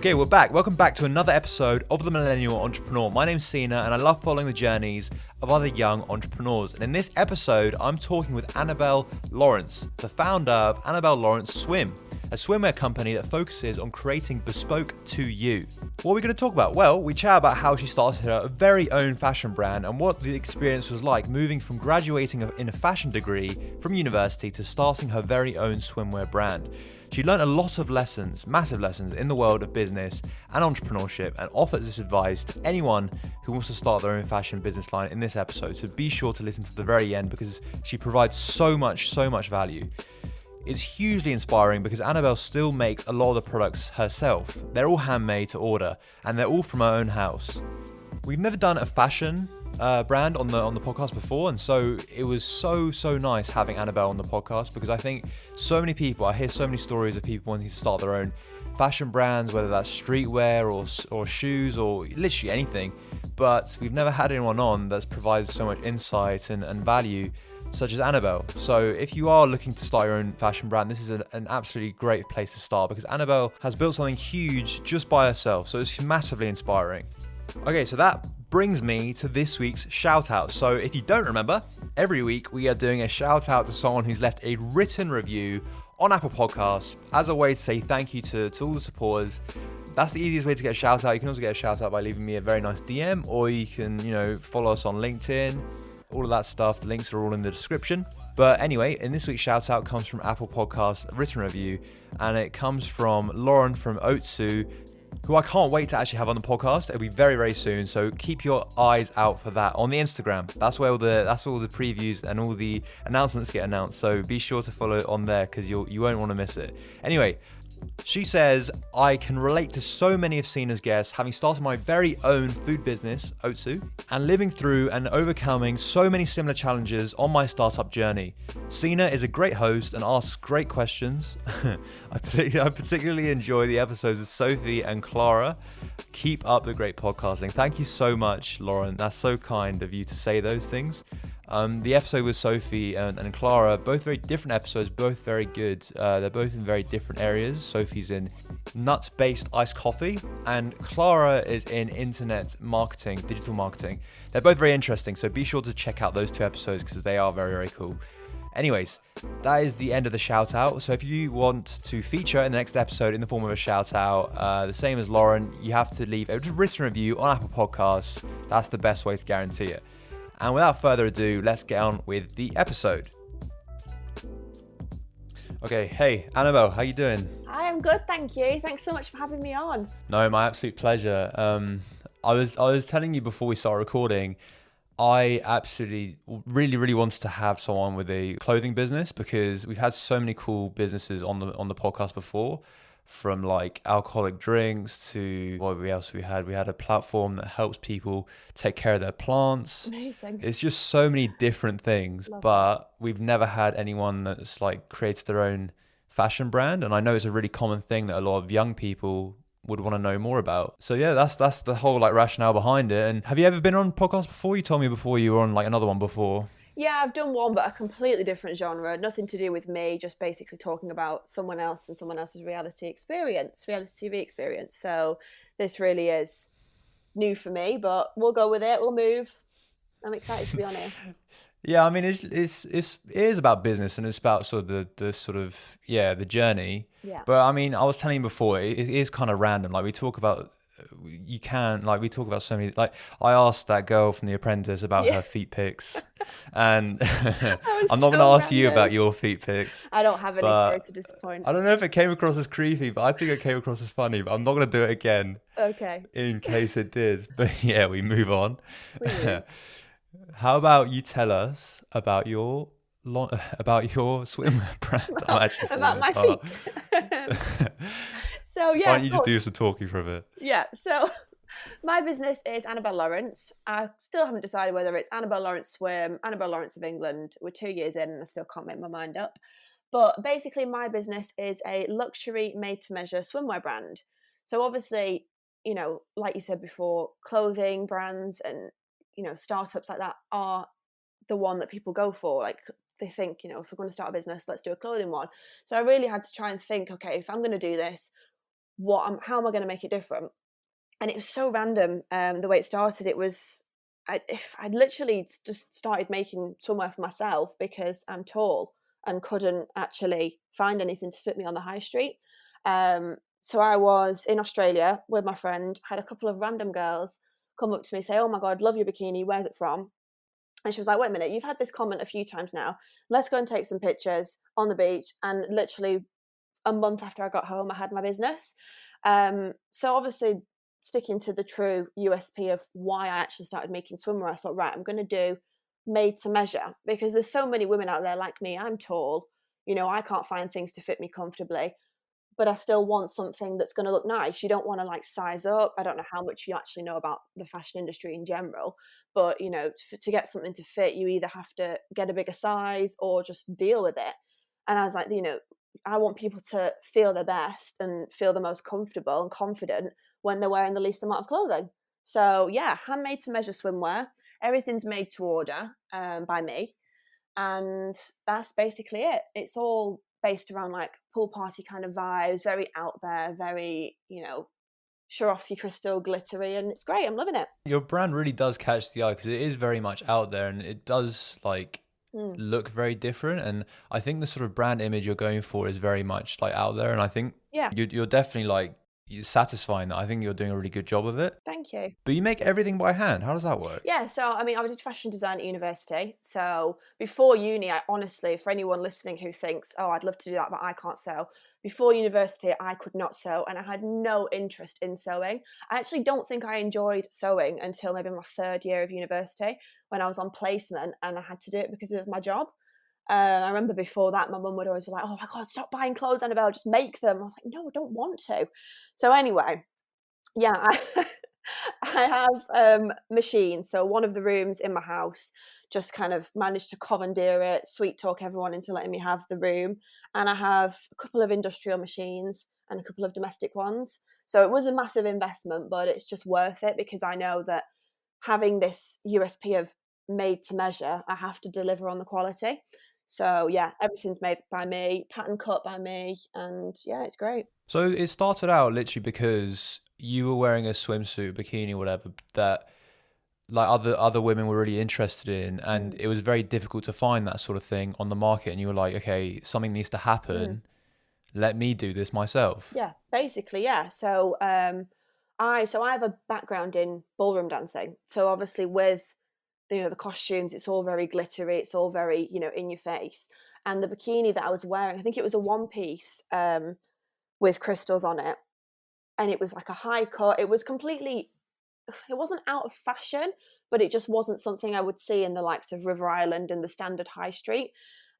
Okay, we're back. Welcome back to another episode of The Millennial Entrepreneur. My name's Sina and I love following the journeys of other young entrepreneurs. And in this episode, I'm talking with Annabelle Lawrence, the founder of Annabelle Lawrence Swim, a swimwear company that focuses on creating bespoke to you. What are we going to talk about? Well, we chat about how she started her very own fashion brand and what the experience was like moving from graduating in a fashion degree from university to starting her very own swimwear brand. She learned a lot of lessons, massive lessons in the world of business and entrepreneurship, and offers this advice to anyone who wants to start their own fashion business line in this episode. So be sure to listen to the very end because she provides so much value. It's hugely inspiring because Annabelle still makes a lot of the products herself. They're all handmade to order and they're all from her own house. We've never done a fashion brand on the podcast before, and so it was so nice having Annabelle on the podcast because I think I hear so many stories of people wanting to start their own fashion brands, whether that's streetwear or shoes or literally anything, but we've never had anyone on that's provided so much insight and value such as Annabelle. So if you are looking to start your own fashion brand, this is an absolutely great place to start because Annabelle has built something huge just by herself, so it's massively inspiring. Okay, so that brings me to this week's shout out. So if you don't remember, every week we are doing a shout out to someone who's left a written review on Apple Podcasts as a way to say thank you to all the supporters. That's the easiest way to get a shout out. You can also get a shout out by leaving me a very nice DM, or you can, follow us on LinkedIn, all of that stuff. The links are all in the description. But anyway, in this week's shout out comes from Apple Podcasts written review, and it comes from Lauren from Otsu, who I can't wait to actually have on the podcast. It'll be very soon, so keep your eyes out for that on the Instagram. That's where all the previews and all the announcements get announced, so be sure to follow it on there because you won't want to miss it. Anyway, she says, I can relate to so many of Sina's guests, having started my very own food business, Otsu, and living through and overcoming so many similar challenges on my startup journey. Sina is a great host and asks great questions. I particularly enjoy the episodes with Sophie and Clara. Keep up the great podcasting. Thank you so much, Lauren. That's so kind of you to say those things. The episode with Sophie and Clara, both very different episodes, both very good. They're both in very different areas. Sophie's in nut-based iced coffee, and Clara is in internet marketing, digital marketing. They're both very interesting, so be sure to check out those two episodes because they are very cool. Anyways, that is the end of the shout out. So if you want to feature in the next episode in the form of a shout out, the same as Lauren, you have to leave a written review on Apple Podcasts. That's the best way to guarantee it. And without further ado, let's get on with the episode. Okay, hey, Annabelle, how you doing? I am good, thank you. Thanks so much for having me on. No, my absolute pleasure. I was telling you before we start recording, I absolutely really wanted to have someone with a clothing business because we've had so many cool businesses on the podcast before. From like alcoholic drinks to what else we had a platform that helps people take care of their plants. Amazing. It's just so many different things. Love but that. We've never had anyone that's like created their own fashion brand, and I know it's a really common thing that a lot of young people would want to know more about. So yeah, that's the whole like rationale behind it. And have you ever been on podcasts before? You told me before you were on like another one before. Yeah, I've done one, but a completely different genre. Nothing to do with me, just basically talking about someone else and someone else's reality TV experience. So this really is new for me, but we'll go with it. We'll move. I'm excited to be on here. Yeah, I mean, it is about business and it's about sort of the journey. Yeah. But I mean, I was telling you before, it is kind of random. Like we talk about so many, like I asked that girl from The Apprentice about her feet pics and I'm not going to ask you about your feet pics. I don't have any, sorry to disappoint. I don't know if it came across as creepy, but I think it came across as funny, but I'm not going to do it again. Okay. In case it did. But yeah, we move on. How about you tell us about your swimwear brand? About my feet. So yeah, why don't you just do some talking for a bit? Yeah, so my business is Annabelle Lawrence. I still haven't decided whether it's Annabelle Lawrence Swim, Annabelle Lawrence of England. We're 2 years in and I still can't make my mind up. But basically my business is a luxury made-to-measure swimwear brand. So obviously, like you said before, clothing brands and, startups like that are the one that people go for. Like they think, if we're going to start a business, let's do a clothing one. So I really had to try and think, okay, if I'm going to do this, how am I going to make it different? And it was so random, the way it started. It was, I'd literally just started making swimwear for myself because I'm tall and couldn't actually find anything to fit me on the high street. So I was in Australia with my friend, had a couple of random girls come up to me, say, "Oh my God, love your bikini, where's it from?" And she was like, "Wait a minute, you've had this comment a few times now. Let's go and take some pictures on the beach." And literally a month after I got home, I had my business. So obviously, sticking to the true USP of why I actually started making swimwear, I thought, right, I'm going to do made to measure, because there's so many women out there like me. I'm tall, I can't find things to fit me comfortably, but I still want something that's going to look nice. You don't want to like size up. I don't know how much you actually know about the fashion industry in general, but to get something to fit, you either have to get a bigger size or just deal with it. And I was like, I want people to feel their best and feel the most comfortable and confident when they're wearing the least amount of clothing. So yeah, handmade to measure swimwear. Everything's made to order by me, and that's basically it. It's all based around like pool party kind of vibes, very out there, very Swarovski crystal glittery, and it's great. I'm loving it. Your brand really does catch the eye because it is very much out there and it does like Mm. look very different. And I think the sort of brand image you're going for is very much like out there. And I think Yeah, you're definitely like you're satisfying that. I think you're doing a really good job of it. thank you. But you make everything by hand. How does that work? Yeah, so I mean, I did fashion design at university. So before uni, I honestly, for anyone listening who thinks, "Oh, I'd love to do that, but I can't sew," before university, I could not sew and I had no interest in sewing. I actually don't think I enjoyed sewing until maybe my third year of university, when I was on placement and I had to do it because it was my job. I remember before that, my mum would always be like, "Oh my God, stop buying clothes, Annabelle, just make them." I was like, "No, I don't want to." So anyway, yeah, I have machines. So one of the rooms in my house, just kind of managed to commandeer it, sweet talk everyone into letting me have the room. And I have a couple of industrial machines and a couple of domestic ones. So it was a massive investment, but it's just worth it because I know that having this USP of made to measure, I have to deliver on the quality. So yeah, everything's made by me, pattern cut by me, and yeah, it's great. So it started out literally because you were wearing a swimsuit, bikini, whatever, that like other women were really interested in, and Mm. it was very difficult to find that sort of thing on the market. And you were like, okay, something needs to Mm. happen. Let me do this myself. Yeah, basically, yeah. So I have a background in ballroom dancing. So obviously with the costumes, it's all very glittery, it's all very, in your face. And the bikini that I was wearing, I think it was a one piece with crystals on it. And it was like a high cut. It was completely, it wasn't out of fashion, but it just wasn't something I would see in the likes of River Island and the standard high street.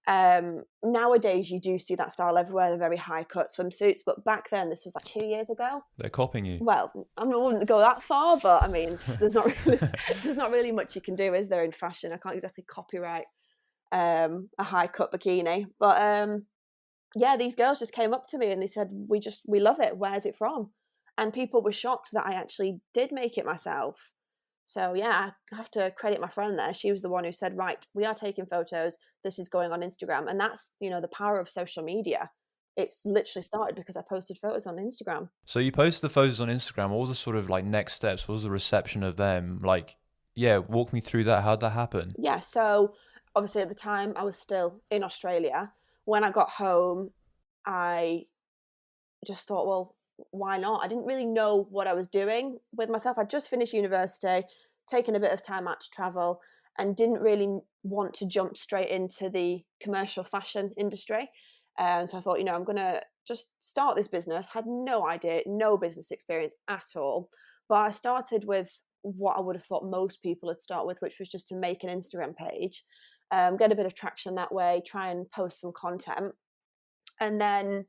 Nowadays, you do see that style everywhere, the very high cut swimsuits. But back then, this was like 2 years ago. They're copying you. Well, I wouldn't go that far, but I mean, there's not really there's not really much you can do, is there, in fashion? I can't exactly copyright a high cut bikini, but yeah, these girls just came up to me and they said, we love it. Where's it from?" And people were shocked that I actually did make it myself. So yeah, I have to credit my friend there. She was the one who said, "Right, we are taking photos. This is going on Instagram." And that's, the power of social media. It's literally started because I posted photos on Instagram. So you posted the photos on Instagram. What was the sort of like next steps? What was the reception of them? Like, yeah, walk me through that. How'd that happen? Yeah, so obviously at the time I was still in Australia. When I got home, I just thought, well, why not? I didn't really know what I was doing with myself. I'd just finished university, taken a bit of time out to travel, and didn't really want to jump straight into the commercial fashion industry. And so I thought, I'm going to just start this business. Had no idea, no business experience at all. But I started with what I would have thought most people would start with, which was just to make an Instagram page, get a bit of traction that way, try and post some content. And then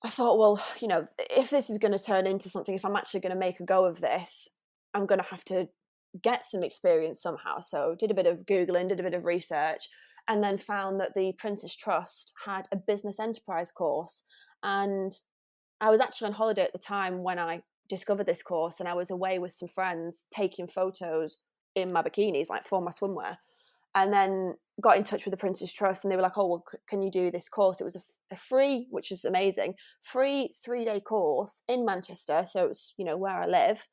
I thought, well, if this is going to turn into something, if I'm actually going to make a go of this, I'm going to have to get some experience somehow. So did a bit of Googling, did a bit of research, and then found that the Princess Trust had a business enterprise course. And I was actually on holiday at the time when I discovered this course, and I was away with some friends taking photos in my bikinis, like for my swimwear. and then got in touch with the Prince's Trust, and they were like, oh, well, can you do this course? It was a free, which is amazing, free 3-day course in Manchester. So it was, where I live.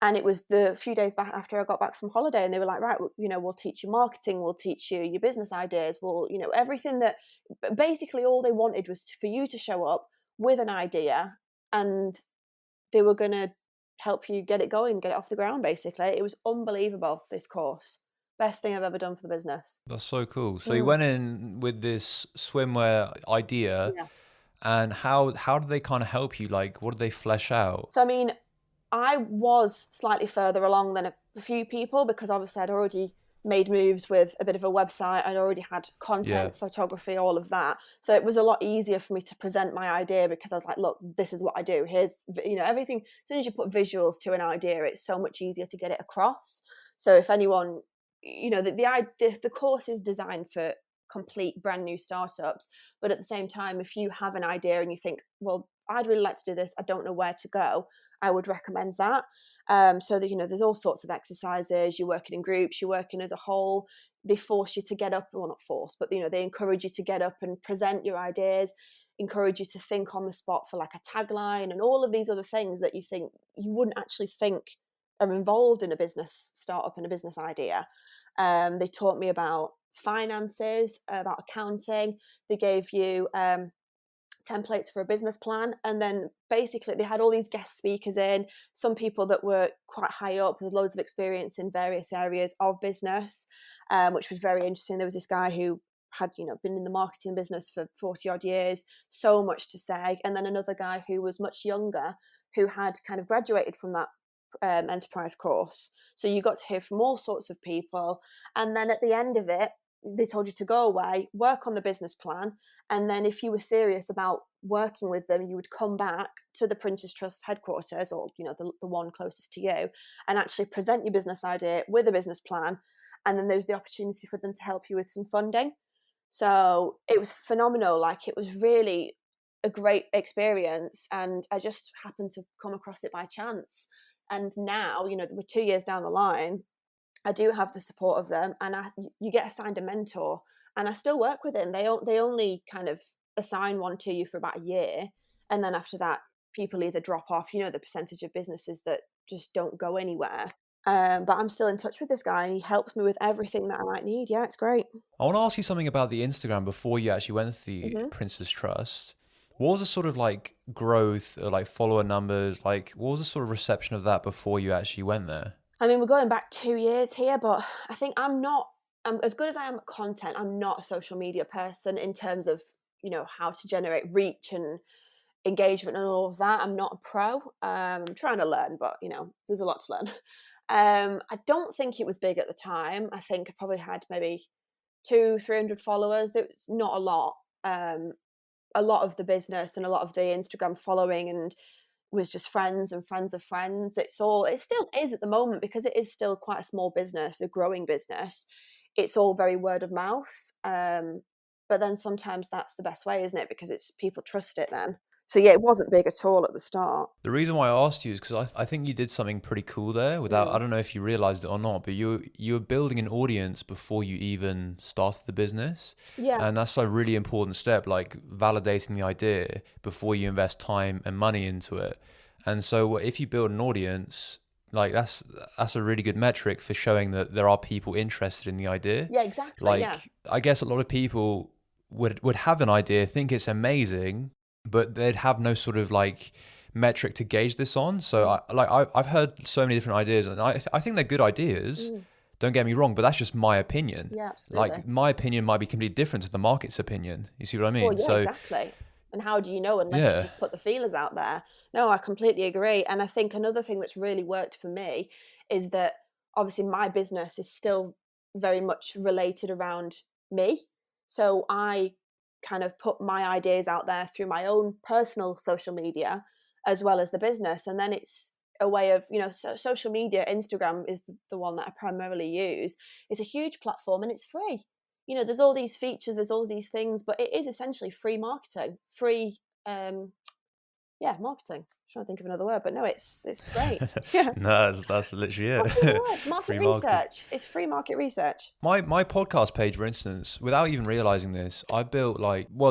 And it was the few days back after I got back from holiday, and they were like, right, we'll teach you marketing, we'll teach you your business ideas, everything that, basically all they wanted was for you to show up with an idea, and they were going to help you get it going, get it off the ground, basically. It was unbelievable, this course. Best thing I've ever done for the business. That's so cool. So you went in with this swimwear idea, Yeah. and how did they kind of help you? Like, what did they flesh out? So, I mean, I was slightly further along than a few people, because obviously I'd already made moves with a bit of a website. I'd already had content, photography, all of that. So it was a lot easier for me to present my idea, because I was like, look, this is what I do. Here's, everything. As soon as you put visuals to an idea, it's so much easier to get it across. So if anyone, the course is designed for complete brand new startups. But at the same time, if you have an idea and you think, well, I'd really like to do this, I don't know where to go, I would recommend that. So that, there's all sorts of exercises. You're working in groups, you're working as a whole. They force you to get up, well, not force, but they encourage you to get up and present your ideas, encourage you to think on the spot for like a tagline, and all of these other things that you think you wouldn't actually think are involved in a business startup and a business idea. They taught me about finances, about accounting. They gave you templates for a business plan, and then basically they had all these guest speakers in, some people that were quite high up with loads of experience in various areas of business, which was very interesting. There was this guy who had been in the marketing business for 40 odd years, so much to say, and then another guy who was much younger, who had kind of graduated from that enterprise course. So you got to hear from all sorts of people, and then at the end of it, they told you to go away, work on the business plan, and then if you were serious about working with them, you would come back to the Prince's Trust headquarters, or the one closest to you, and actually present your business idea with a business plan, and then there's the opportunity for them to help you with some funding. So it was phenomenal. Like, it was really a great experience, and I just happened to come across it by chance. And now, we're 2 years down the line, I do have the support of them, and you get assigned a mentor, and I still work with him. They only kind of assign one to you for about a year, and then after that, people either drop off. The percentage of businesses that just don't go anywhere. But I'm still in touch with this guy, and he helps me with everything that I might need. Yeah, it's great. I want to ask you something about the Instagram before you actually went to the Mm-hmm. Prince's Trust. What was the sort of like growth or like follower numbers? Like, what was the sort of reception of that before you actually went there? I mean, we're going back 2 years here, but I think I'm as good as I am at content, I'm not a social media person in terms of, how to generate reach and engagement and all of that. I'm not a pro. I'm trying to learn, but, there's a lot to learn. I don't think it was big at the time. I think I probably had maybe 200-300 followers. It's not a lot. A lot of the business and a lot of the Instagram following and was just friends and friends of friends. It still is at the moment, because it is still quite a small business, a growing business. It's all very word of mouth. But then sometimes that's the best way, isn't it? Because it's people trust it then. So yeah, it wasn't big at all at the start. The reason why I asked you is because I think you did something pretty cool there without, I don't know if you realized it or not, but you were building an audience before you even started the business. Yeah. And that's a really important step, like validating the idea before you invest time and money into it. And so if you build an audience, like that's a really good metric for showing that there are people interested in the idea. Yeah, exactly. Like, yeah. I guess a lot of people would have an idea, think it's amazing, but they'd have no sort of like metric to gauge this on. So I've heard so many different ideas, and I think they're good ideas. Don't get me wrong, but that's just my opinion. Yeah, absolutely. Like, my opinion might be completely different to the market's opinion. You see what I mean? Well, yeah, So exactly. And how do you know unless you just put the feelers out there? No, I completely agree. And I think another thing that's really worked for me is that obviously my business is still very much related around me. So I kind of put my ideas out there through my own personal social media as well as the business. And then it's a way of, social media. Instagram is the one that I primarily use. It's a huge platform and it's free. There's all these features, there's all these things, but it is essentially free marketing, free marketing. I'm trying to think of another word, but no, it's great. Yeah, No, that's literally that's the it. word. Market Free marketing. research. It's free market research. My podcast page, for instance, without even realizing this, I built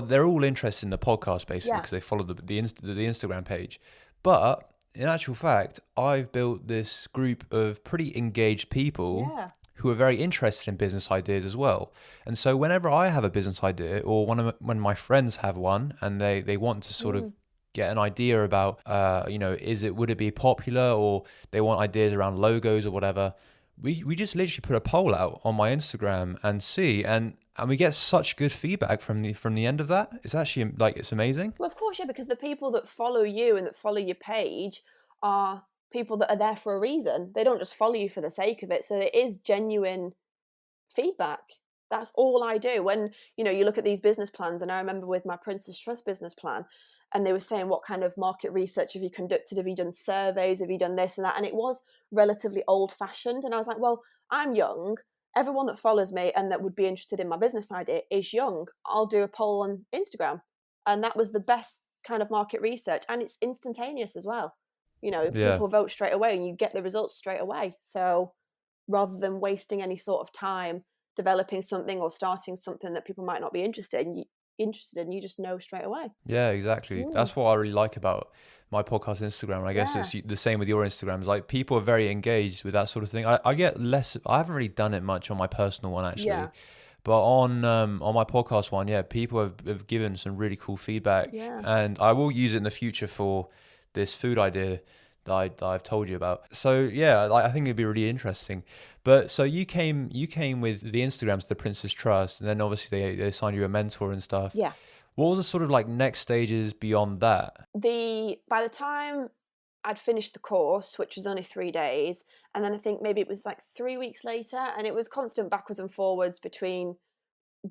they're all interested in the podcast basically Yeah. because they follow the Instagram page. But in actual fact, I've built this group of pretty engaged people Yeah. who are very interested in business ideas as well. And so whenever I have a business idea, or when my friends have one, and they want to sort of get an idea about, would it be popular, or they want ideas around logos or whatever, we just literally put a poll out on my Instagram and see, and we get such good feedback from the end of that. It's actually it's amazing. Well, of course, yeah, because the people that follow you and that follow your page are people that are there for a reason. They don't just follow you for the sake of it. So it is genuine feedback. That's all I do. When, you look at these business plans, and I remember with my Princess Trust business plan, and they were saying, what kind of market research have you conducted? Have you done surveys? Have you done this and that? And it was relatively old fashioned. And I was like, well, I'm young. Everyone that follows me and that would be interested in my business idea is young. I'll do a poll on Instagram. And that was the best kind of market research. And it's instantaneous as well. Yeah. People vote straight away and you get the results straight away. So rather than wasting any sort of time developing something or starting something that people might not be interested in, you just know straight away. Yeah, exactly. That's what I really like about my podcast Instagram. And I guess Yeah. it's the same with your Instagrams. Like, people are very engaged with that sort of thing. I get less. I haven't really done it much on my personal one actually. Yeah. But on my podcast one, yeah, people have given some really cool feedback, Yeah. and I will use it in the future for this food idea that I've told you about. So yeah, I think it'd be really interesting. But so you came with the Instagrams to the Princess Trust, and then obviously they assigned you a mentor and stuff. Yeah. What was the sort of next stages beyond that? By the time I'd finished the course, which was only 3 days, and then I think maybe it was 3 weeks later, and it was constant backwards and forwards between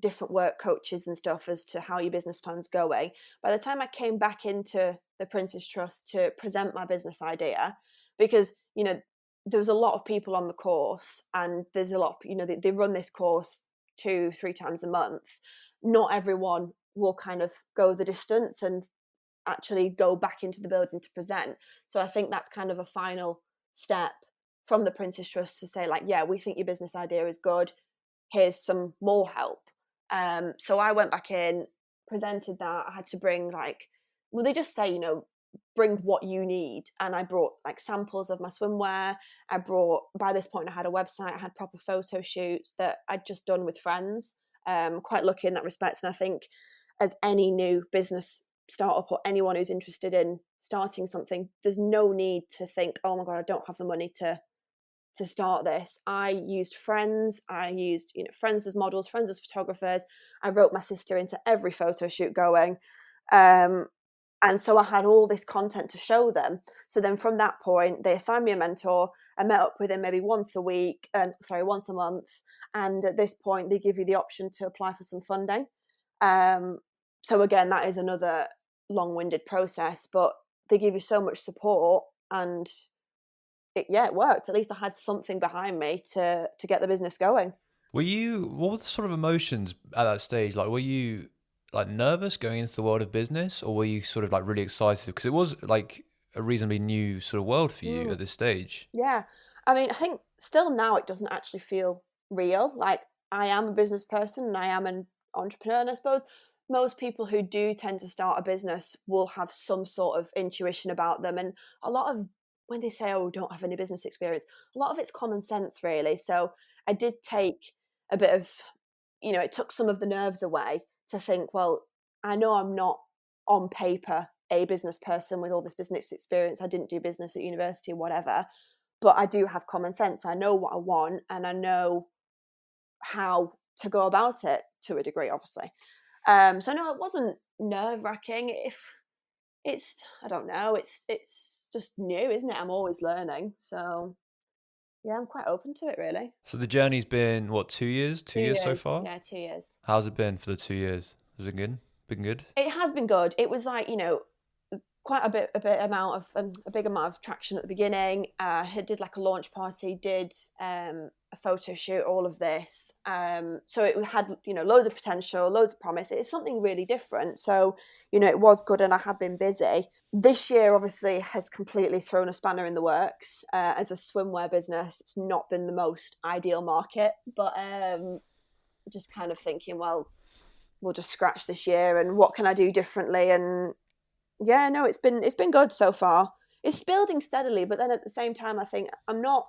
different work coaches and stuff as to how your business plan's going. By the time I came back into the Princess Trust to present my business idea, because there was a lot of people on the course, and there's a lot of they run this course 2-3 times a month. Not everyone will kind of go the distance and actually go back into the building to present. So I think that's kind of a final step from the Princess Trust to say yeah, we think your business idea is good. Here's some more help. So I went back in, presented that. I had to bring they just say, bring what you need. And I brought samples of my swimwear. By this point I had a website, I had proper photo shoots that I'd just done with friends. Quite lucky in that respect. And I think as any new business startup or anyone who's interested in starting something, there's no need to think, oh my God, I don't have the money to start this. I used friends. I used friends as models, friends as photographers. I wrote my sister into every photo shoot going. And so I had all this content to show them. So then from that point, they assigned me a mentor. I met up with him maybe once a month. And at this point, they give you the option to apply for some funding. So again, that is another long-winded process, but they give you so much support, and it worked. At least I had something behind me to get the business going. What were the sort of emotions at that stage? Were you nervous going into the world of business, or were you sort of really excited? Because it was a reasonably new sort of world for you at this stage. Yeah. I mean, I think still now it doesn't actually feel real. I am a business person and I am an entrepreneur, and I suppose most people who do tend to start a business will have some sort of intuition about them. And a lot of when they say, oh, don't have any business experience, a lot of it's common sense, really. So I did take a bit of, it took some of the nerves away to think, well, I know I'm not on paper a business person with all this business experience. I didn't do business at university or whatever, but I do have common sense. I know what I want, and I know how to go about it to a degree, obviously. So no, it wasn't nerve-wracking. I don't know, it's just new, isn't it? I'm always learning. So yeah, I'm quite open to it, really. So the journey's been, what, 2 years? 2 years so far? Yeah, 2 years. How's it been for the 2 years? Has it been good? Been good? It has been good. It was quite a big amount of traction at the beginning. Did like a launch party, did a photo shoot, all of this. So it had, loads of potential, loads of promise. It's something really different. So, it was good, and I have been busy. This year obviously has completely thrown a spanner in the works. As a swimwear business, it's not been the most ideal market, but just kind of thinking, well, we'll just scratch this year, and what can I do differently? And yeah, no, it's been good so far. It's building steadily, but then at the same time, I think I'm not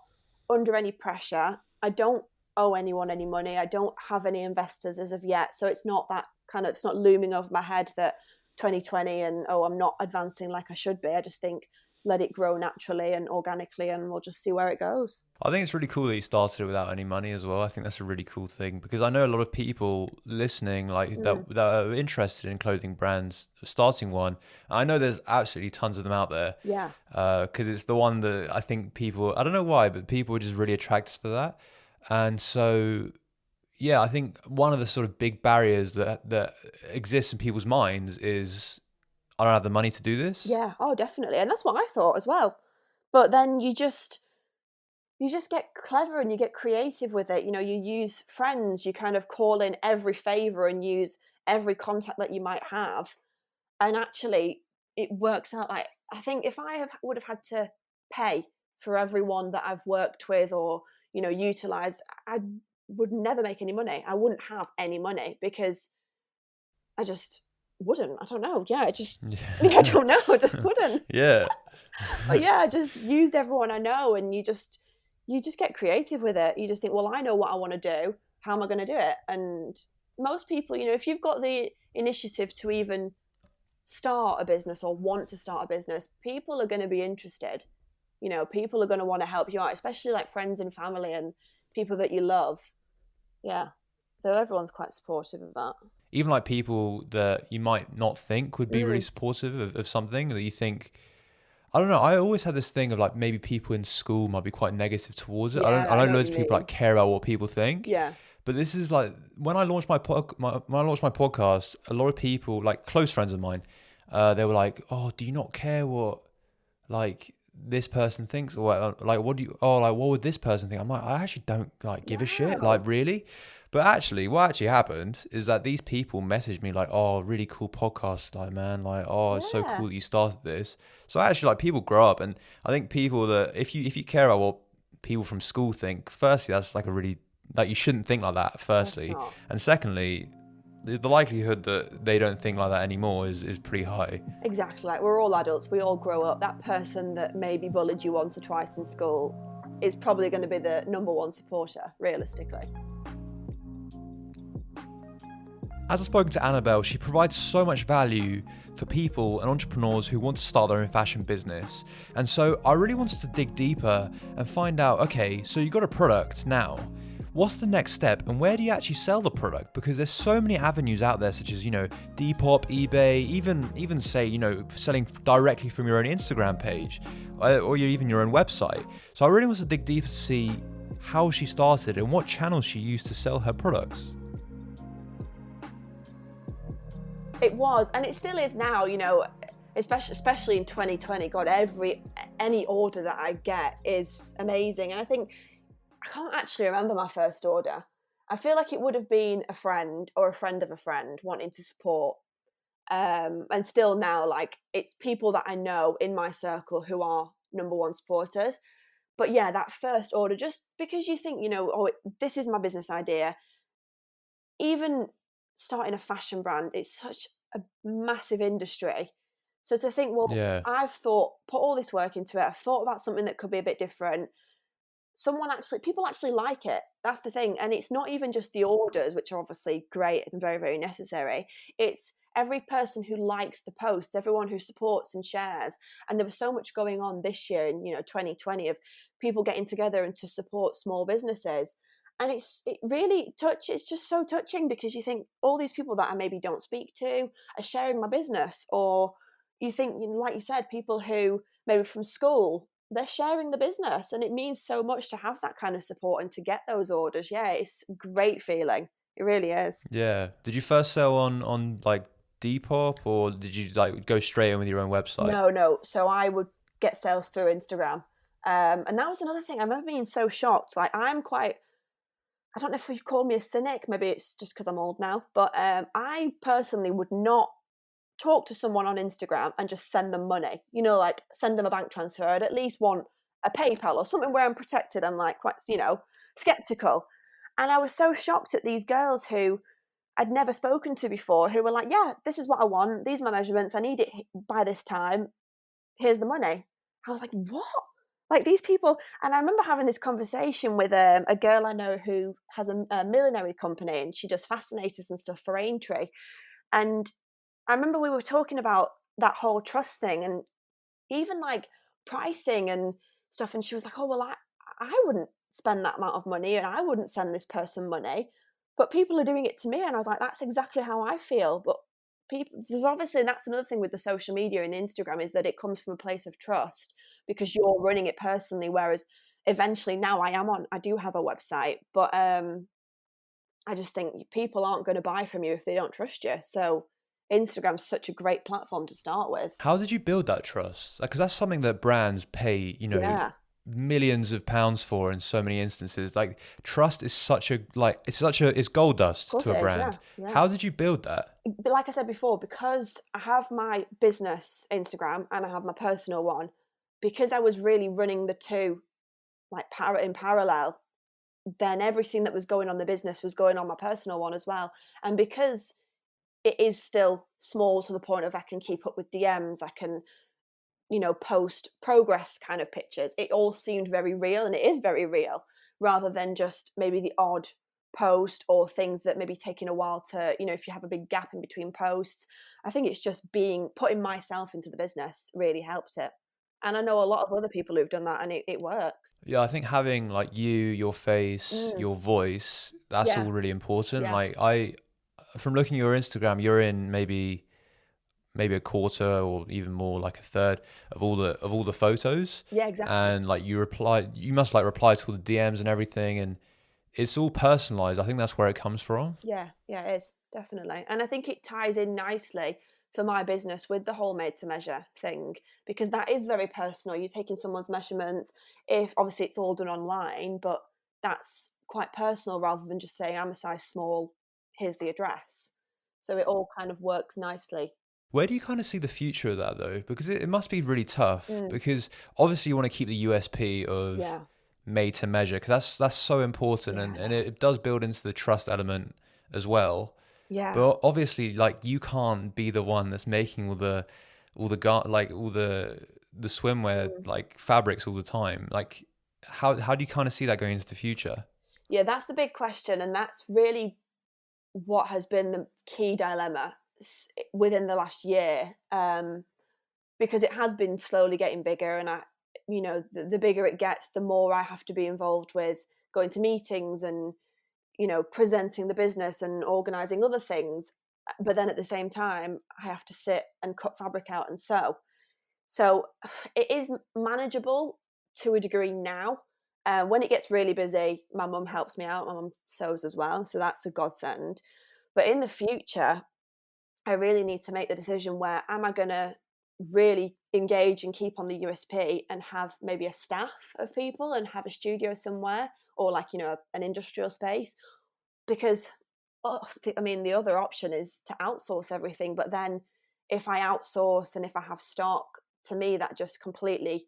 under any pressure. I don't owe anyone any money. I don't have any investors as of yet, so it's not that it's not looming over my head that 2020 and I'm not advancing like I should be. I just think let it grow naturally and organically, and we'll just see where it goes. I think it's really cool that you started it without any money as well. I think that's a really cool thing, because I know a lot of people listening that are interested in clothing brands starting one. I know there's absolutely tons of them out there. Yeah. Because it's the one that I think people, I don't know why, but people are just really attracted to that. And so, yeah, I think one of the sort of big barriers that exists in people's minds is, I don't have the money to do this. Yeah, oh, definitely. And that's what I thought as well. But then you just get clever and you get creative with it. You use friends, you kind of call in every favor and use every contact that you might have. And actually it works out. Like, I think if would have had to pay for everyone that I've worked with or, utilize, I would never make any money. I wouldn't have any money because I just wouldn't. I don't know. Yeah, I don't know. I just wouldn't. Yeah. But yeah, I just used everyone I know, and you just get creative with it. You just think, well, I know what I want to do. How am I going to do it? And most people, if you've got the initiative to even start a business or want to start a business, people are going to be interested. People are going to want to help you out, especially like friends and family and people that you love. Yeah. So everyone's quite supportive of that. Even like people that you might not think would be really supportive of something that you think, I don't know. I always had this thing of like maybe people in school might be quite negative towards it. Yeah, I know loads of people like care about what people think. Yeah. But this is like when I launched my podcast, a lot of people, like close friends of mine, they were like, "Oh, do you not care what like this person thinks, or like what would this person think?" I'm like, I actually don't like give a shit, like really. But actually, what actually happened is that these people messaged me like, "Oh, really cool podcast, like man, like it's so cool that you started this." So actually, like people grow up, and I think people that if you care about what people from school think, firstly, that's like a really like you shouldn't think like that. Firstly, and secondly, the likelihood that they don't think like that anymore is pretty high. Exactly. Like, we're all adults. We all grow up. That person that maybe bullied you once or twice in school is probably going to be the number one supporter, realistically. As I've spoken to Annabelle, she provides so much value for people and entrepreneurs who want to start their own fashion business. And so I really wanted to dig deeper and find out, okay, so you got a product now. What's the next step, and where do you actually sell the product? Because there's so many avenues out there, such as, Depop, eBay, even say, selling directly from your own Instagram page or even your own website. So I really want to dig deeper to see how she started and what channels she used to sell her products. It was, and it still is now, especially in 2020. God, any order that I get is amazing. And I think, I can't actually remember my first order. I feel like it would have been a friend or a friend of a friend wanting to support. And still now, like, it's people that I know in my circle who are number one supporters. But yeah, that first order, just because you think, this is my business idea. Even starting a fashion brand, it's such a massive industry. So to think, well, I've put all this work into it. I've thought about something that could be a bit different. People actually like it. That's the thing. And it's not even just the orders, which are obviously great and very, very necessary. It's every person who likes the posts, everyone who supports and shares. And there was so much going on this year in 2020 of people getting together and to support small businesses. And it's just so touching, because you think all these people that I maybe don't speak to are sharing my business. Or you think, like you said, people who maybe from school, they're sharing the business, and it means so much to have that kind of support and to get those orders. Yeah, it's a great feeling. It really is. Yeah. Did you first sell on like Depop, or did you like go straight in with your own website? No. So I would get sales through Instagram. And that was another thing. I remember being so shocked. Like, I don't know if you'd call me a cynic. Maybe it's just because I'm old now. But I personally would not talk to someone on Instagram and just send them money. Like send them a bank transfer. I'd at least want a PayPal or something where I'm protected. I'm like quite, skeptical. And I was so shocked at these girls who I'd never spoken to before who were like, yeah, this is what I want. These are my measurements. I need it by this time. Here's the money. I was like, what? Like these people. And I remember having this conversation with a girl I know who has a millinery company, and she does fascinators and stuff for Aintree. And I remember we were talking about that whole trust thing and even like pricing and stuff. And she was like, oh, well, I wouldn't spend that amount of money and I wouldn't send this person money. But people are doing it to me. And I was like, that's exactly how I feel. But there's obviously, and that's another thing with the social media and the Instagram, is that it comes from a place of trust because you're running it personally. Whereas eventually now I do have a website, but I just think people aren't going to buy from you if they don't trust you. So Instagram's such a great platform to start with. How did you build that trust? Because that's something that brands pay, Yeah, millions of pounds for in so many instances. Like trust is it's gold of dust course to a it is. brand. Yeah. How did you build that? But like I said before, because I have my business Instagram and I have my personal one, because I was really running the two like in parallel, then everything that was going on the business was going on my personal one as well. And because it is still small to the point of I can keep up with DMs, I can, post progress kind of pictures. It all seemed very real, and it is very real, rather than just maybe the odd post or things that maybe taking a while to, if you have a big gap in between posts. I think it's just putting myself into the business really helps it. And I know a lot of other people who've done that and it works. Yeah, I think having like you, your face, Mm, your voice, that's yeah, all really important. yeah, Like from looking at your Instagram, you're in maybe a quarter or even more, like a third of all the photos, yeah, exactly. and like you must like reply to all the DMs and everything, and it's all personalized. I think that's where it comes from. Yeah, it is, definitely. And I think it ties in nicely for my business with the whole made to measure thing, because that is very personal. You're taking someone's measurements, if obviously it's all done online, but that's quite personal rather than just saying, I'm a size small, here's the address. So it all kind of works nicely. Where do you kind of see the future of that though? Because it must be really tough. Mm, Because obviously you want to keep the USP of yeah, made to measure, because that's so important, yeah, and it does build into the trust element as well. yeah. But obviously, like you can't be the one that's making all the swimwear Mm. like fabrics all the time. Like how do you kind of see that going into the future? Yeah, that's the big question. And that's really what has been the key dilemma within the last year, because it has been slowly getting bigger, and the bigger it gets, the more I have to be involved with going to meetings and presenting the business and organizing other things. But then at the same time, I have to sit and cut fabric out and sew. So it is manageable to a degree now. When it gets really busy, my mum helps me out. My mum sews as well, so that's a godsend. But in the future, I really need to make the decision, where am I going to really engage and keep on the USP and have maybe a staff of people and have a studio somewhere, or like, an industrial space? Because, I mean, the other option is to outsource everything. But then if I outsource and if I have stock, to me, that just completely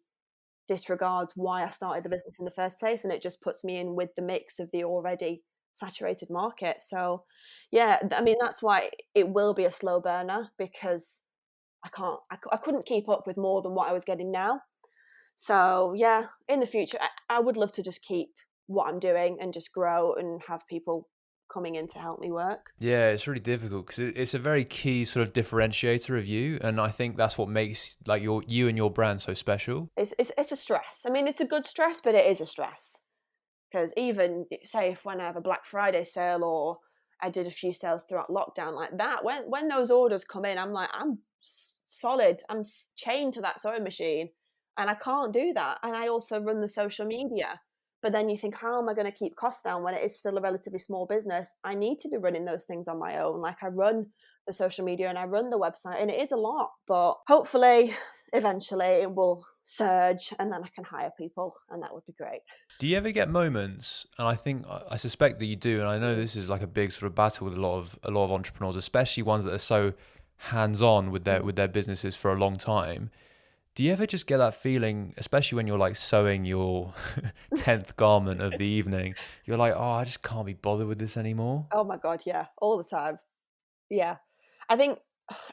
disregards why I started the business in the first place, and it just puts me in with the mix of the already saturated market. So, yeah, I mean, that's why it will be a slow burner, because I couldn't keep up with more than what I was getting now. So, yeah, in the future, I would love to just keep what I'm doing and just grow and have people coming in to help me work. Yeah, it's really difficult because it's a very key sort of differentiator of you, and I think that's what makes like you and your brand so special. It's a stress. I mean, it's a good stress, but it is a stress. Because even say if when I have a Black Friday sale, or I did a few sales throughout lockdown like that, when those orders come in, I'm like, I'm solid. I'm chained to that sewing machine, and I can't do that. And I also run the social media. But then you think, how am I going to keep costs down when it is still a relatively small business? I need to be running those things on my own. Like, I run the social media and I run the website, and it is a lot, but hopefully eventually it will surge and then I can hire people, and that would be great. Do you ever get moments, and I suspect that you do, and I know this is like a big sort of battle with a lot of entrepreneurs, especially ones that are so hands-on with their businesses for a long time. Do you ever just get that feeling, especially when you're like sewing your 10th garment of the evening, you're like, oh, I just can't be bothered with this anymore? Oh my God, yeah, all the time. Yeah. I think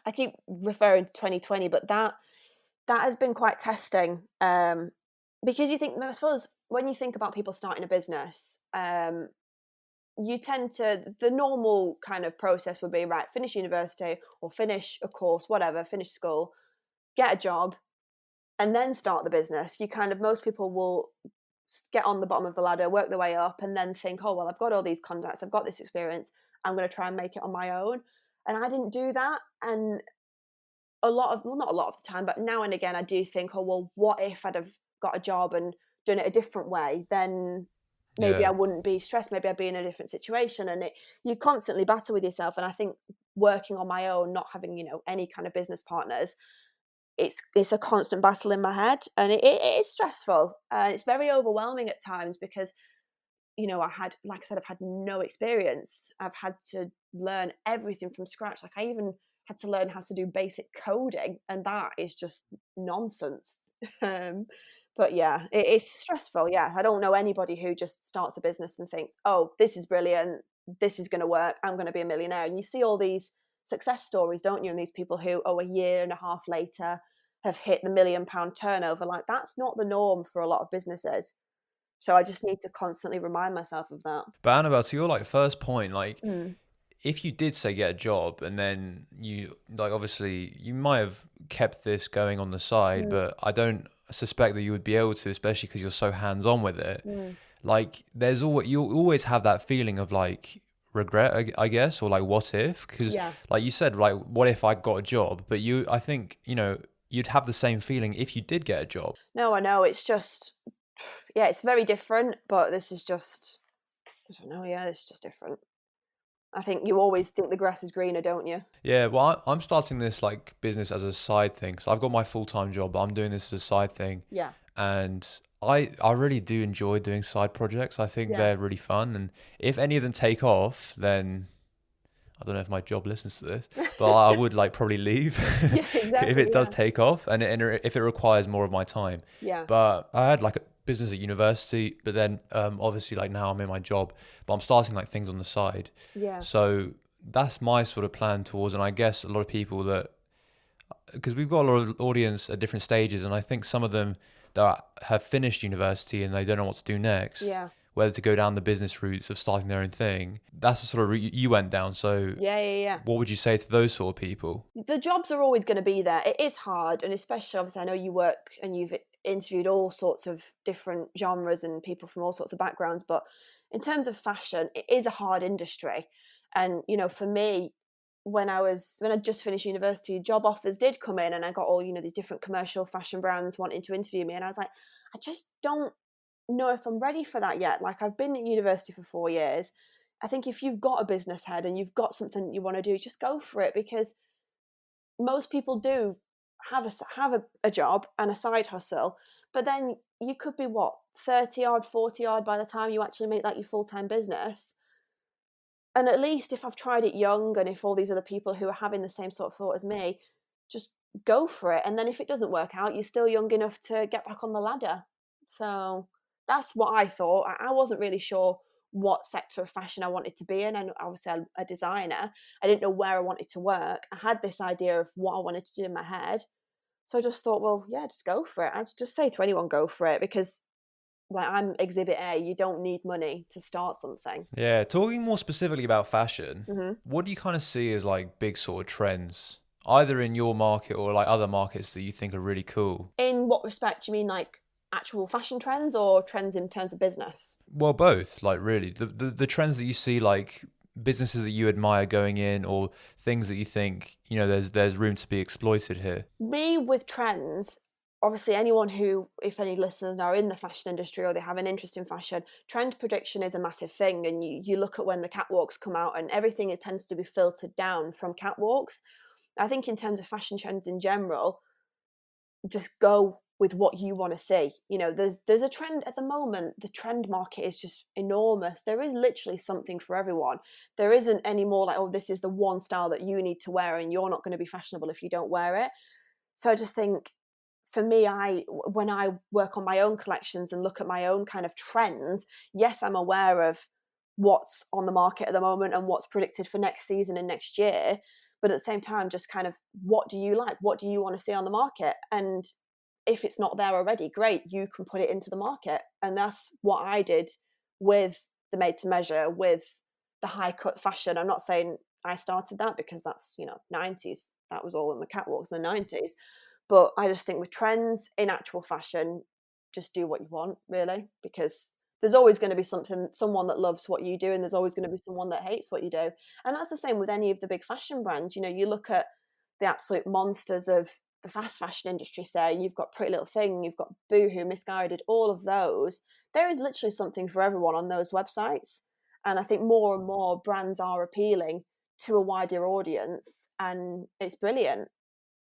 I keep referring to 2020, but that has been quite testing, because you think, I suppose, when you think about people starting a business, you tend to, the normal kind of process would be, right, finish university or finish a course, whatever, finish school, get a job, and then start the business. You kind of, most people will get on the bottom of the ladder, work their way up, and then think, oh, well, I've got all these contacts, I've got this experience, I'm going to try and make it on my own. And I didn't do that. And not a lot of the time, but now and again, I do think, oh, well, what if I'd have got a job and done it a different way? Then maybe Yeah. I wouldn't be stressed. Maybe I'd be in a different situation. And you constantly battle with yourself. And I think working on my own, not having, any kind of business partners, it's a constant battle in my head, and it is stressful. It's very overwhelming at times because, like I said, I've had no experience. I've had to learn everything from scratch. Like, I even had to learn how to do basic coding, and that is just nonsense. But yeah, it's stressful. Yeah, I don't know anybody who just starts a business and thinks, oh, this is brilliant, this is going to work, I'm going to be a millionaire. And you see all these success stories, don't you? And these people who, a year and a half later have hit the £1 million turnover. Like, that's not the norm for a lot of businesses. So I just need to constantly remind myself of that. But Annabelle, to your like first point, like Mm. if you did say get a job and then you like obviously you might have kept this going on the side, Mm. but I don't suspect that you would be able to, especially because you're so hands-on with it. Mm. Like you'll always have that feeling of like regret, I guess, or like what if? Because Yeah. like you said, like what if I got a job? But I think, you'd have the same feeling if you did get a job. No, I know. It's just, yeah, it's very different, but this is just, I don't know. Yeah, it's just different. I think you always think the grass is greener, don't you? Yeah, well, I'm starting this like business as a side thing. So I've got my full-time job, but I'm doing this as a side thing. Yeah. And I really do enjoy doing side projects. I think they're really fun. And if any of them take off, then I don't know if my job listens to this, but I would like probably leave Yeah, exactly. if it does take off and if it requires more of my time. Yeah. But I had like a business at university, but then obviously like now I'm in my job, but I'm starting like things on the side. Yeah. So that's my sort of plan towards, and I guess a lot of people because we've got a lot of audience at different stages, and I think some of them that have finished university and they don't know what to do next, Yeah. whether to go down the business routes of starting their own thing. That's the sort of route you went down. So Yeah. what would you say to those sort of people? The jobs are always going to be there. It is hard, and especially, obviously, I know you work and you've interviewed all sorts of different genres and people from all sorts of backgrounds, but in terms of fashion, it is a hard industry. And for me, when I just finished university, job offers did come in, and I got all these different commercial fashion brands wanting to interview me, and I was like, I just don't know if I'm ready for that yet. Like, I've been at university for 4 years. I think if you've got a business head and you've got something you want to do, just go for it, because most people do have a job and a side hustle, but then you could be 30 odd, 40 odd by the time you actually make that your full-time business. And at least if I've tried it young, and if all these other people who are having the same sort of thought as me, just go for it. And then if it doesn't work out, you're still young enough to get back on the ladder. So that's what I thought. I wasn't really sure what sector of fashion I wanted to be in. And obviously I'm a designer. I didn't know where I wanted to work. I had this idea of what I wanted to do in my head. So I just thought, well, yeah, just go for it. I'd just say to anyone, go for it, because like, I'm exhibit A. You don't need money to start something. Yeah, talking more specifically about fashion, Mm-hmm. what do you kind of see as like big sort of trends, either in your market or like other markets that you think are really cool? In what respect? Do you mean like actual fashion trends or trends in terms of business? Well, both, like really. The trends that you see, like businesses that you admire going in, or things that you think, there's room to be exploited here. Me with trends, obviously anyone who, if any listeners are in the fashion industry or they have an interest in fashion, trend prediction is a massive thing. And you look at when the catwalks come out and everything, it tends to be filtered down from catwalks. I think in terms of fashion trends in general, just go with what you want to see. You know, there's a trend at the moment. The trend market is just enormous. There is literally something for everyone. There isn't any more like, oh, this is the one style that you need to wear and you're not going to be fashionable if you don't wear it. So I just think, for me, when I work on my own collections and look at my own kind of trends, yes, I'm aware of what's on the market at the moment and what's predicted for next season and next year. But at the same time, just kind of, what do you like? What do you want to see on the market? And if it's not there already, great, you can put it into the market. And that's what I did with the made to measure, with the high cut fashion. I'm not saying I started that, because that's, 90s. That was all in the catwalks in the 90s. But I just think with trends in actual fashion, just do what you want, really, because there's always going to be someone that loves what you do, and there's always going to be someone that hates what you do. And that's the same with any of the big fashion brands. You look at the absolute monsters of the fast fashion industry, say, you've got Pretty Little Thing, you've got Boohoo, Misguided, all of those. There is literally something for everyone on those websites. And I think more and more brands are appealing to a wider audience, and it's brilliant.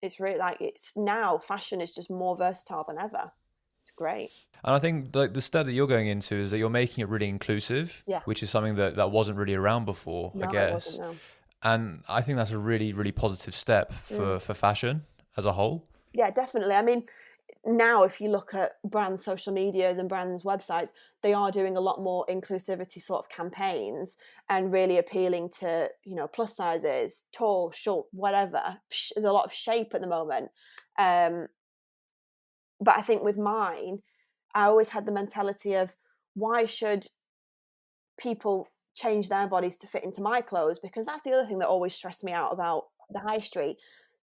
It's really it's now fashion is just more versatile than ever. It's great. And I think the step that you're going into is that you're making it really inclusive, Yeah. which is something that wasn't really around before, I No, it guess. wasn't, no. And I think that's a really, really positive step for fashion as a whole. Yeah, definitely. I mean, now if you look at brands' social medias and brands' websites, they are doing a lot more inclusivity sort of campaigns and really appealing to, plus sizes, tall, short, whatever. There's a lot of shape at the moment. But I think with mine, I always had the mentality of, why should people change their bodies to fit into my clothes? Because that's the other thing that always stressed me out about the high street.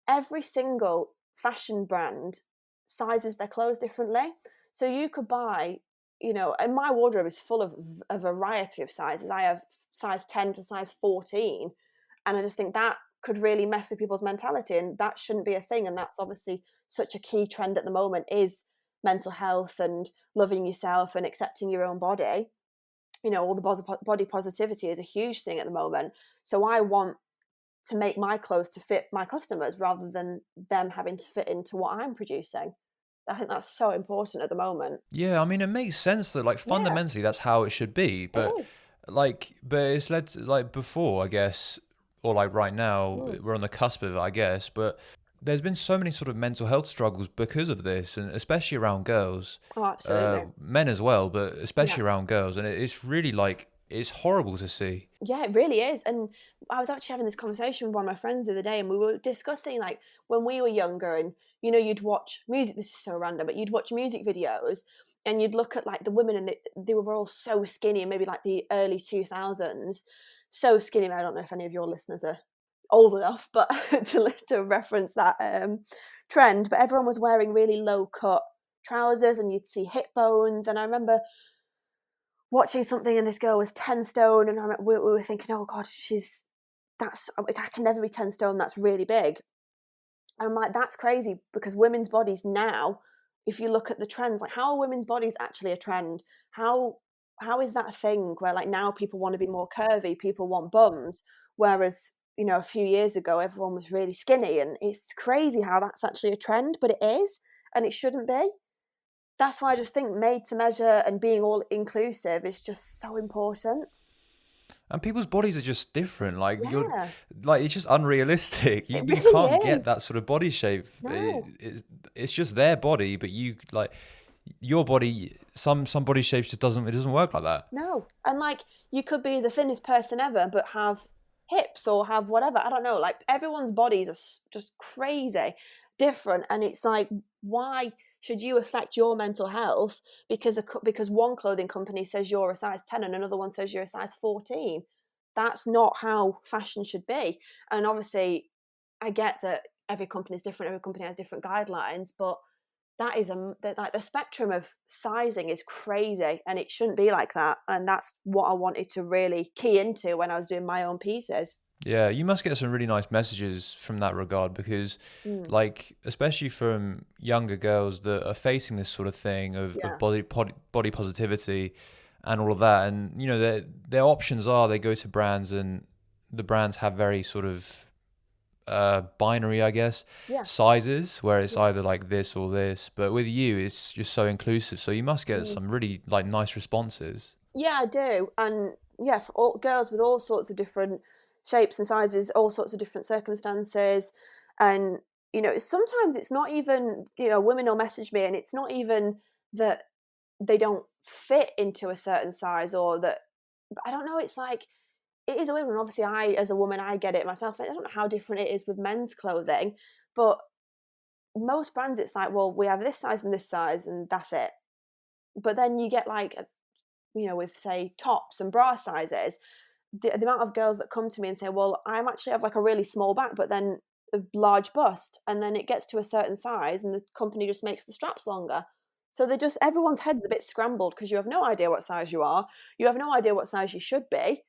Every single fashion brand sizes their clothes differently. So you could buy, and my wardrobe is full of a variety of sizes. I have size 10 to size 14. And I just think that could really mess with people's mentality, and that shouldn't be a thing. And that's obviously such a key trend at the moment, is mental health and loving yourself and accepting your own body. All the body positivity is a huge thing at the moment. So I want to make my clothes to fit my customers rather than them having to fit into what I'm producing. I think that's so important at the moment. Yeah, I mean, it makes sense that fundamentally that's how it should be, It but is. but it's led to, before, I guess, or right now, we're on the cusp of it, I guess, but there's been so many sort of mental health struggles because of this, and especially around girls. Oh, absolutely. Men as well, but especially Yeah. around girls, and it's really it's horrible to see. Yeah, it really is. And I was actually having this conversation with one of my friends the other day, and we were discussing when we were younger, and you'd watch music. This is so random, but you'd watch music videos, and you'd look at the women, and they were all so skinny, and maybe the early 2000s, so skinny. I don't know if any of your listeners are old enough, but to reference that trend. But everyone was wearing really low cut trousers, and you'd see hip bones. And I remember watching something, and this girl was 10 stone, and we were thinking, oh god, I can never be 10 stone, that's really big. And I'm like, that's crazy, because women's bodies now, if you look at the trends, how are women's bodies actually a trend? How is that a thing where now people want to be more curvy, people want bums, whereas a few years ago everyone was really skinny? And it's crazy how that's actually a trend, but it is, and it shouldn't be. That's why I just think made to measure and being all inclusive is just so important. And people's bodies are just different. Yeah, It's just unrealistic. You it you really can't get is. that sort of body shape. No, It's just their body, but your body. Some body shapes just doesn't work like that. no. And you could be the thinnest person ever, but have hips or have whatever. I don't know. Everyone's bodies are just crazy different. And it's why should you affect your mental health because one clothing company says you're a size 10 and another one says you're a size 14? That's not how fashion should be. And obviously, I get that every company is different, every company has different guidelines, but that is the spectrum of sizing is crazy, and it shouldn't be like that. And that's what I wanted to really key into when I was doing my own pieces. Yeah, you must get some really nice messages from that regard because, Mm, like, especially from younger girls that are facing this sort of thing of yeah. body positivity and all of that. And, you know, their options are they go to brands and the brands have very sort of binary, I guess, Yeah. sizes where it's Yeah. either like this or this. But with you, it's just so inclusive. So you must get Mm. some really like nice responses. Yeah, I do. And yeah, for all girls with all sorts of different shapes and sizes, all sorts of different circumstances. And, sometimes it's not even, women will message me and it's not even that they don't fit into a certain size or that, I don't know, it's like, it is a woman. Obviously, as a woman, I get it myself. I don't know how different it is with men's clothing, but most brands, it's like, well, we have this size, and that's it. But then you get like, with say tops and bra sizes, the amount of girls that come to me and say, well, I'm actually have like a really small back, but then a large bust, and then it gets to a certain size, and the company just makes the straps longer. So everyone's head's a bit scrambled because you have no idea what size you are, you have no idea what size you should be,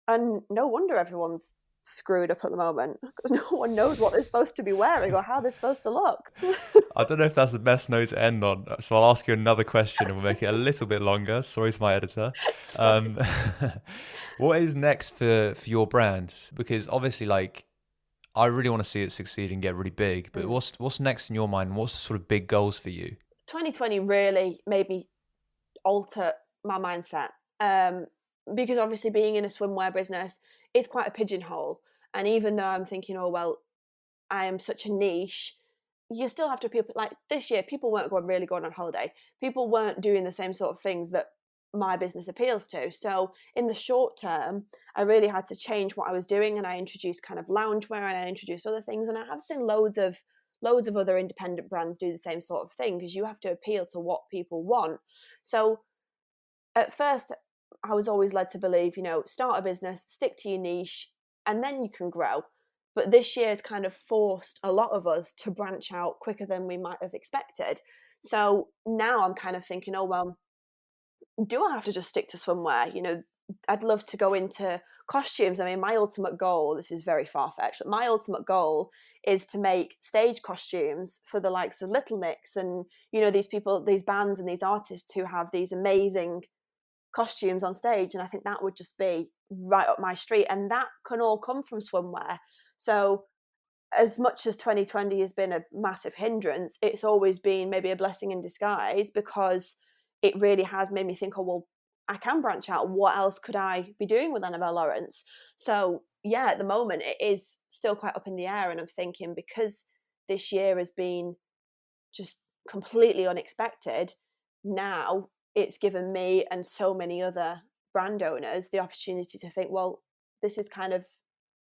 and no wonder everyone's screwed up at the moment because no one knows what they're supposed to be wearing or how they're supposed to look. I don't know if that's the best note to end on, so I'll ask you another question and we'll make it a little bit longer. Sorry to my editor. It's fine. Um, what is next for your brand? Because obviously, like, I really want to see it succeed and get really big. But Mm. what's next in your mind? What's the sort of big goals for you? 2020 really made me alter my mindset, because obviously being in a swimwear business is quite a pigeonhole. And even though I'm thinking, oh well, I am such a niche, you still have to people like this year. People weren't really going on holiday. People weren't doing the same sort of things that my business appeals to. So in the short term, I really had to change what I was doing, and I introduced kind of loungewear and I introduced other things. And I have seen loads of other independent brands do the same sort of thing because you have to appeal to what people want. So at first, I was always led to believe, start a business, stick to your niche, and then you can grow. But this year's kind of forced a lot of us to branch out quicker than we might have expected. So now I'm kind of thinking, oh, well, do I have to just stick to swimwear? I'd love to go into costumes. I mean, my ultimate goal, this is very far-fetched, but my ultimate goal is to make stage costumes for the likes of Little Mix and, these people, these bands and these artists who have these amazing costumes on stage. And I think that would just be right up my street. And that can all come from swimwear. So as much as 2020 has been a massive hindrance, it's always been maybe a blessing in disguise because it really has made me think, oh, well, I can branch out. What else could I be doing with Annabelle Lawrence? So, yeah, at the moment, it is still quite up in the air. And I'm thinking because this year has been just completely unexpected, now it's given me and so many other brand owners the opportunity to think, well, this is kind of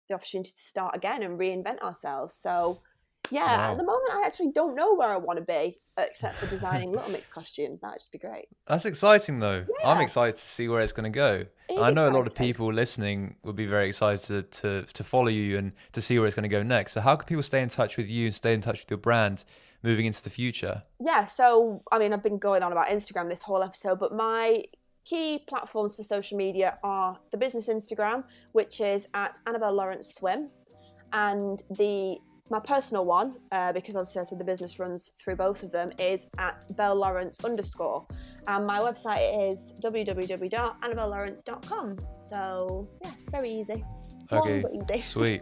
the opportunity to start again and reinvent ourselves. So, yeah, at the Wow. moment, I actually don't know where I want to be except for designing Little Mix costumes. That'd just be great. That's exciting, though. I'm Yeah, excited to see where it's going to go. it And is I know a lot of exciting. people listening would be very excited to follow you and to see where it's going to go next. So, how can people stay in touch with you and stay in touch with your brand moving into the future? Yeah, so I mean, I've been going on about Instagram this whole episode, but my key platforms for social media are the business Instagram, which is at Annabelle Lawrence Swim, and the my personal one, because obviously I said the business runs through both of them, is at Belle Lawrence _. And my website is www.annabellelawrence.com. So yeah, very easy. Long Okay, but easy. sweet.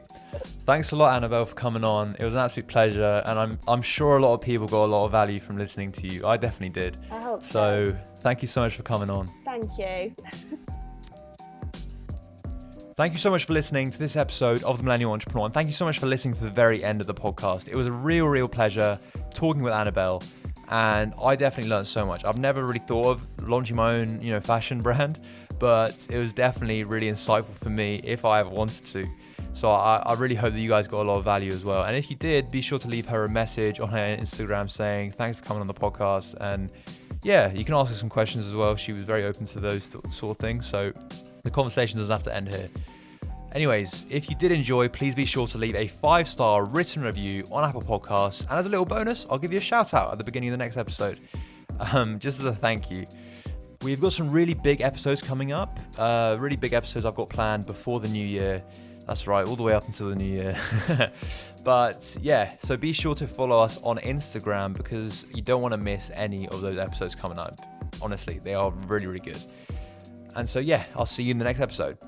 Thanks a lot, Annabelle, for coming on. It was an absolute pleasure, and I'm sure a lot of people got a lot of value from listening to you. I definitely did. I hope so. So, thank you so much for coming on. Thank you. Thank you so much for listening to this episode of The Millennial Entrepreneur, and thank you so much for listening to the very end of the podcast. It was a real pleasure talking with Annabelle, and I definitely learned so much. I've never really thought of launching my own, fashion brand, but it was definitely really insightful for me if I ever wanted to. So I really hope that you guys got a lot of value as well. And if you did, be sure to leave her a message on her Instagram saying thanks for coming on the podcast. And yeah, you can ask her some questions as well. She was very open to those sort of things. So the conversation doesn't have to end here. Anyways, if you did enjoy, please be sure to leave a 5-star written review on Apple Podcasts. And as a little bonus, I'll give you a shout out at the beginning of the next episode, just as a thank you. We've got some really big episodes coming up, really big episodes I've got planned before the new year. That's right, all the way up until the new year. But yeah, so be sure to follow us on Instagram because you don't want to miss any of those episodes coming up. Honestly, they are really, really good. And so yeah, I'll see you in the next episode.